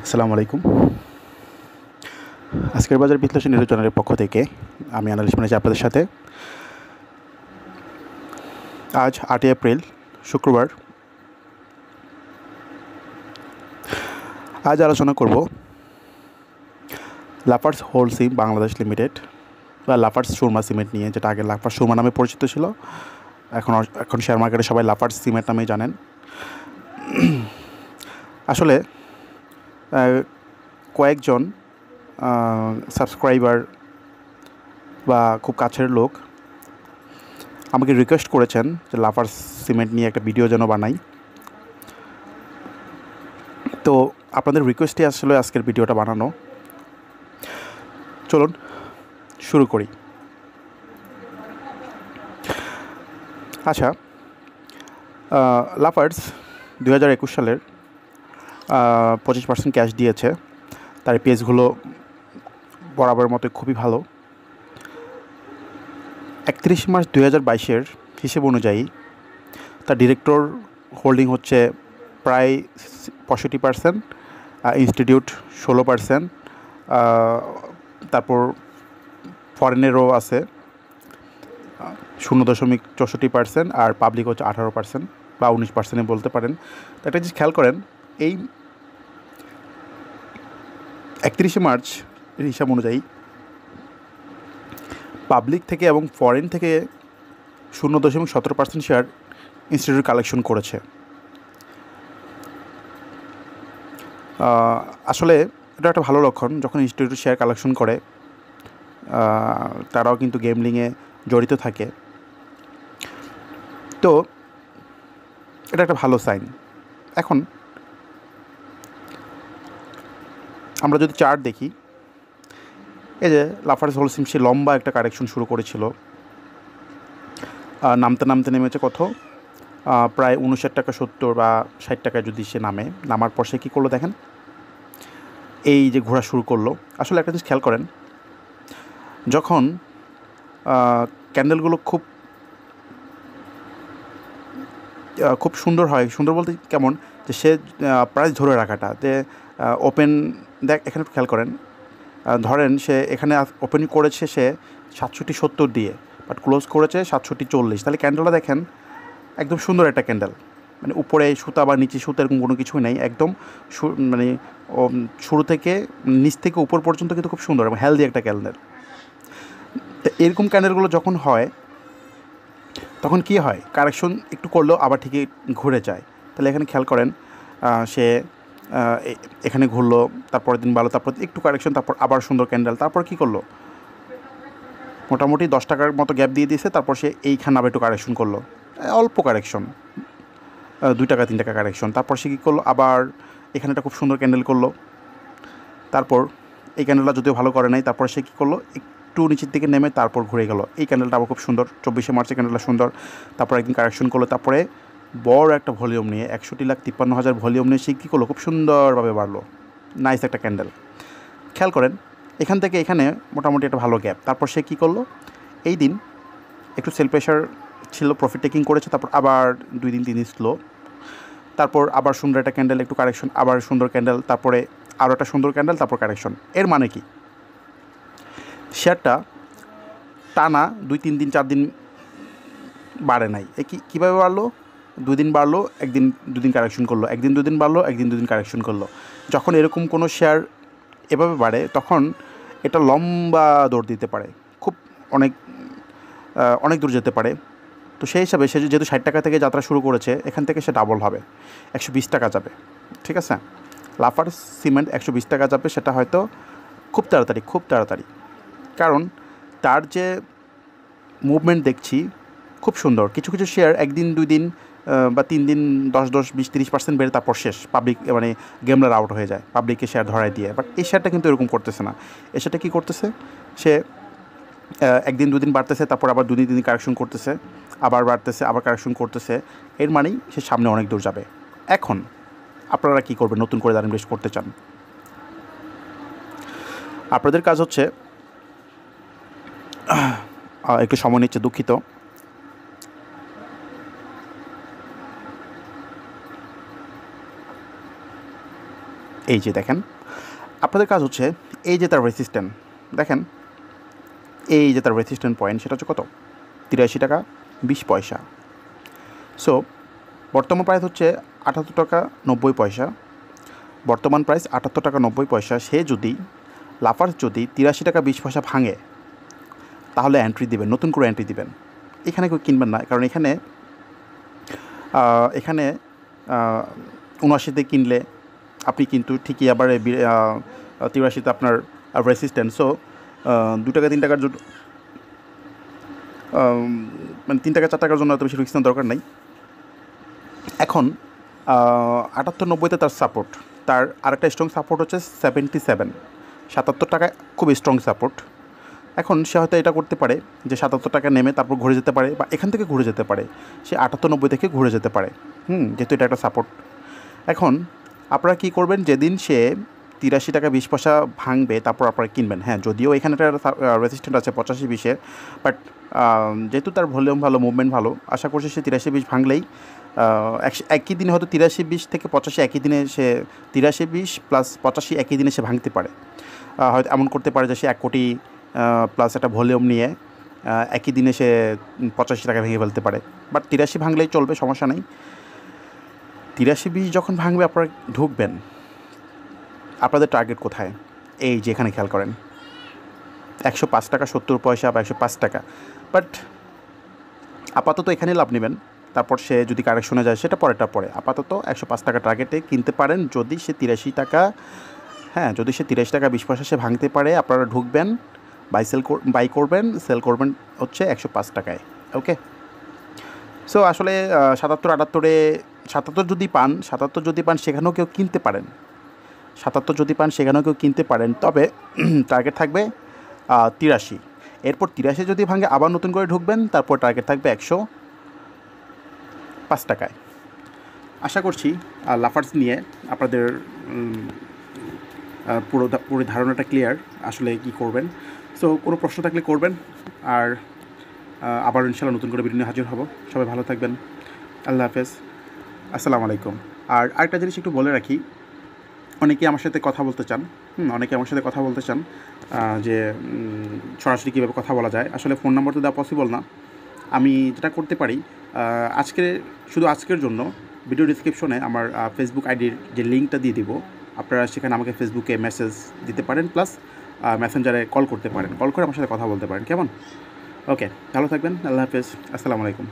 আসসালামু আলাইকুম। আজকের বাজার বিশ্লেষণ নিউজ চ্যানেলের পক্ষ থেকে আমি অ্যানালিস্ট ম্যানেজার আপনাদের সাথে। আজ 8 এপ্রিল শুক্রবার। আজ আলোচনা করব লাফার্জ হোলসিম বাংলাদেশ লিমিটেড বা লাফার্জ সুরমা সিমেন্ট নিয়ে, যেটা আগে লাফার্জ সুরমা নামে পরিচিত ছিল। এখন শেয়ার মার্কেটে সবাই লাফার্জ সিমেন্ট নামেই জানেন। আসলে কয়েকজন সাবস্ক্রাইবার বা খুব কাছের লোক আমাকে রিকোয়েস্ট করেছেন যে লাফার্জ সিমেন্ট নিয়ে একটা ভিডিও যেন বানাই। তো আপনাদের রিকোয়েস্টে আসলে আজকের ভিডিওটা বানানো। চলুন শুরু করি। আচ্ছা, লাফার্জ 2021 সালের 25% ক্যাশ দিয়েছে। তার পেজগুলো বরাবরের মতো খুবই ভালো। 31 মার্চ 2022 হিসেব অনুযায়ী তার ডিরেক্টর হোল্ডিং হচ্ছে প্রায় 65%, ইনস্টিটিউট 16%, তারপর ফরেনেরও আছে 0.64%, আর পাবলিক হচ্ছে 18% বা 19% বলতে পারেন। তো একটা জিনিস খেয়াল করেন, এই 31 মার্চ এর হিসাব অনুযায়ী পাবলিক থেকে এবং ফরেন থেকে 0.17% শেয়ার ইনস্টিটিউট কালেকশন করেছে। আসলে এটা একটা ভালো লক্ষণ। যখন ইনস্টিটিউট শেয়ার কালেকশন করে, তারাও কিন্তু গেমলিংয়ে জড়িত থাকে। তো এটা একটা ভালো সাইন। এখন আমরা যদি চার্ট দেখি, এই যে লাফার্জ হোলসিম সে লম্বা একটা কারেকশন শুরু করেছিল, নামতে নামতে নেমেছে কত, প্রায় 59 টাকা 70 বা 60 টাকায় যদি সে নামার পর সে কী করলো দেখেন, এই যে ঘোরা শুরু করলো। আসলে একটা জিনিস খেয়াল করেন, যখন ক্যান্ডেলগুলো খুব সুন্দর হয়, সুন্দর বলতে কেমন, যে সে প্রাইস ধরে রাখাটা, যে ওপেন এখানে খেয়াল করেন, ধরেন সে এখানে ওপেন করেছে সে 67.70 দিয়ে, বাট ক্লোজ করেছে 67.40। তাহলে ক্যান্ডেলটা দেখেন একদম সুন্দর একটা ক্যান্ডেল, মানে উপরে সুতা বা নিচে সুতা এরকম কোনো কিছুই নেই, একদম মানে শুরু থেকে নিচ থেকে উপর পর্যন্ত কিন্তু খুব সুন্দর এবং হেলদি একটা ক্যান্ডেল। তো এরকম ক্যান্ডেলগুলো যখন হয়, তখন কি হয়, কারেকশন একটু করলেও আবার ঠিকই ঘুরে যায়। তাহলে এখানে খেয়াল করেন, সে এখানে ঘুরলো, তারপরের দিন ভালো, তারপর একটু কারেকশন, তারপর আবার সুন্দর ক্যান্ডেল, তারপর কি করলো, মোটামুটি 10 টাকার মতো গ্যাপ দিয়ে দিয়েছে, তারপর সে এইখানে আবার একটু কারেকশন করলো, অল্প কারেকশন, 2 টাকা 3 টাকা কারেকশন। তারপর সে কী করলো, আবার এখানে একটা খুব সুন্দর ক্যান্ডেল করলো। তারপর এই ক্যান্ডেলটা যদিও ভালো করে নাই, তারপর সে কী করলো, একটু নিচের দিকে নেমে তারপর ঘুরে গেল। এই ক্যান্ডেলটা আবার খুব সুন্দর, 24 মার্চের ক্যান্ডেলটা সুন্দর। তারপর একদিন কারেকশন করলো, তারপরে বড় একটা ভলিউম নিয়ে 61,53,000 ভলিউম নিয়ে সে কী করলো, খুব সুন্দরভাবে বাড়লো, নাইস একটা ক্যান্ডেল। খেয়াল করেন, এখান থেকে এখানে মোটামুটি একটা ভালো গ্যাপ। তারপর সে কী করলো, এই দিন একটু সেল প্রেশার ছিল, প্রফিট টেকিং করেছে, তারপর আবার 2 দিন 3 দিন স্লো, তারপর আবার সুন্দর একটা ক্যান্ডেল, একটু কারেকশন, আবার সুন্দর ক্যান্ডেল, তারপরে আরও একটা সুন্দর ক্যান্ডেল, তারপর কারেকশন। এর মানে কি, শেয়ারটা টানা 2-3 দিন 4 দিন বাড়ে নাই। কীভাবে বাড়লো, 2 দিন বাড়লো, একদিন 2 দিন কারেকশন করলো, একদিন 2 দিন বাড়লো, একদিন 2 দিন কারেকশন করলো। যখন এরকম কোনো শেয়ার এভাবে বাড়ে, তখন এটা লম্বা দৌড় দিতে পারে, খুব অনেক দূর যেতে পারে। তো সেই হিসাবে সে যেহেতু 60 টাকা থেকে যাত্রা শুরু করেছে, এখান থেকে সে ডাবল হবে, 120 টাকা যাবে। ঠিক আছে, লাফার্জ সিমেন্ট 120 টাকা যাবে, সেটা হয়তো খুব তাড়াতাড়ি, কারণ তার যে মুভমেন্ট দেখছি খুব সুন্দর। কিছু কিছু শেয়ার একদিন 2 দিন বা 3 দিন 10-20-30% বেড়ে তারপর শেষ, পাবলিক মানে গেমলার আউট হয়ে যায়, পাবলিককে শেয়ার ধরায় দিয়ে। বাট এই শেয়ারটা কিন্তু এরকম করতেছে না। এই শেয়ারটা কী করতেছে, সে একদিন 2 দিন বাড়তেছে, তারপর আবার 2 দিন 3 দিন কারেকশন করতেছে, আবার বাড়তেছে, আবার কারেকশন করতেছে। এর মানেই সে সামনে অনেক দূর যাবে। এখন আপনারা কী করবেন, নতুন করে যারা ইনভেস্ট করতে চান, আপনাদের কাজ হচ্ছে, একটু সময় নিচ্ছে, দুঃখিত। এই যে দেখেন, আপনাদের কাজ হচ্ছে এই যে তার রেসিস্ট্যান্ট দেখেন, এই যে তার রেসিস্ট্যান্ট পয়েন্ট সেটা হচ্ছে কত, 83 টাকা 20 পয়সা। সো বর্তমান প্রাইস হচ্ছে 78 টাকা 90 পয়সা। বর্তমান প্রাইস 78 টাকা 90 পয়সা। সে যদি লাফার্জ যদি 83 টাকা 20 পয়সা ভাঙে তাহলে এন্ট্রি দিবেন, নতুন করে এন্ট্রি দিবেন। এখানে কেউ কিনবেন না, কারণ এখানে 79তে কিনলে আপনি কিন্তু ঠিকই আবার 83তে আপনার রেসিস্ট্যান্ট। সো 2 টাকা 3 টাকার জন্য মানে 3 টাকা 4 টাকার জন্য এত বেশি রিস্ক নেওয়ার দরকার নাই। এখন 78-90তে তার সাপোর্ট, তার আরেকটা স্ট্রং সাপোর্ট হচ্ছে 77, 77 টাকায় খুব স্ট্রং সাপোর্ট। এখন সে হয়তো এটা করতে পারে যে 77 টাকা নেমে তারপর ঘুরে যেতে পারে, বা এখান থেকে ঘুরে যেতে পারে, সে 78-90 থেকে ঘুরে যেতে পারে, যেহেতু এটা একটা সাপোর্ট। এখন আপনারা কী করবেন, যেদিন সে 83 টাকা 20 পয়সা ভাঙবে তারপর আপনারা কিনবেন। হ্যাঁ, যদিও এখানে একটা রেজিস্ট্যান্ট আছে 85-20-এর, বাট যেহেতু তার ভলিউম ভালো, মুভমেন্ট ভালো, আশা করছি সে 83-20 ভাঙলেই একই দিনে হয়তো 83-20 থেকে 85 একই দিনে সে 83-20 প্লাস 85 একই দিনে সে ভাঙতে পারে। হয়তো এমন করতে পারে যে সে 1 কোটি প্লাস একটা ভলিউম নিয়ে একই দিনে সে 85 টাকা ভেঙে ফেলতে পারে। বাট 83 ভাঙলেই চলবে, সমস্যা নেই। 83-20 যখন ভাঙবে আপনারা ঢুকবেন, আপনাদের টার্গেট কোথায়? এই যে এখানে খেয়াল করেন, 105 টাকা 70 পয়সা বা 105 টাকা। বাট আপাতত এখানে লাভ নেবেন, তারপর সে যদি কারেকশনে যায় সেটা পরেরটা পরে। আপাতত 105 টাকা টার্গেটে কিনতে পারেন যদি সে 83 টাকা, হ্যাঁ, যদি সে 83 টাকা 20 পয়সা সে ভাঙতে পারে, আপনারা ঢুকবেন, বাই করবেন, সেল করবেন হচ্ছে 105 টাকায়। ওকে, সো আসলে 77-78-এ 77 যদি পান সেখানেও কেউ কিনতে পারেন, 77 যদি পান সেখানেও কেউ কিনতে পারেন। তবে টার্গেট থাকবে 83। এরপর 83 যদি ভাঙে আবার নতুন করে ঢুকবেন, তারপর টার্গেট থাকবে 105 টাকায়। আশা করছি লাফার্স নিয়ে আপনাদের পুরো ধারণাটা ক্লিয়ার, আসলে কি করবেন। সো কোনো প্রশ্ন থাকলে করবেন, আর আবার ইনশাআল্লাহ নতুন করে ভিডিও নিয়ে হাজির হব। সবাই ভালো থাকবেন, আল্লাহ হাফেজ, আসসালামু আলাইকুম। আর আরেকটা জিনিস একটু বলে রাখি, অনেকে আমার সাথে কথা বলতে চান, যে সরাসরি কীভাবে কথা বলা যায়। আসলে ফোন নাম্বার তো দেওয়া পসিবল না। আমি যেটা করতে পারি, আজকের জন্য ভিডিও ডিসক্রিপশনে আমার ফেসবুক আইডির যে লিঙ্কটা দিয়ে দিব, আপনারা সেখানে আমাকে ফেসবুকে মেসেজ দিতে পারেন, প্লাস মেসেঞ্জারে কল করতে পারেন, কল করে আমার সাথে কথা বলতে পারেন। কেমন? ওকে, ভালো থাকবেন, আল্লাহ হাফেজ, আসসালামু আলাইকুম।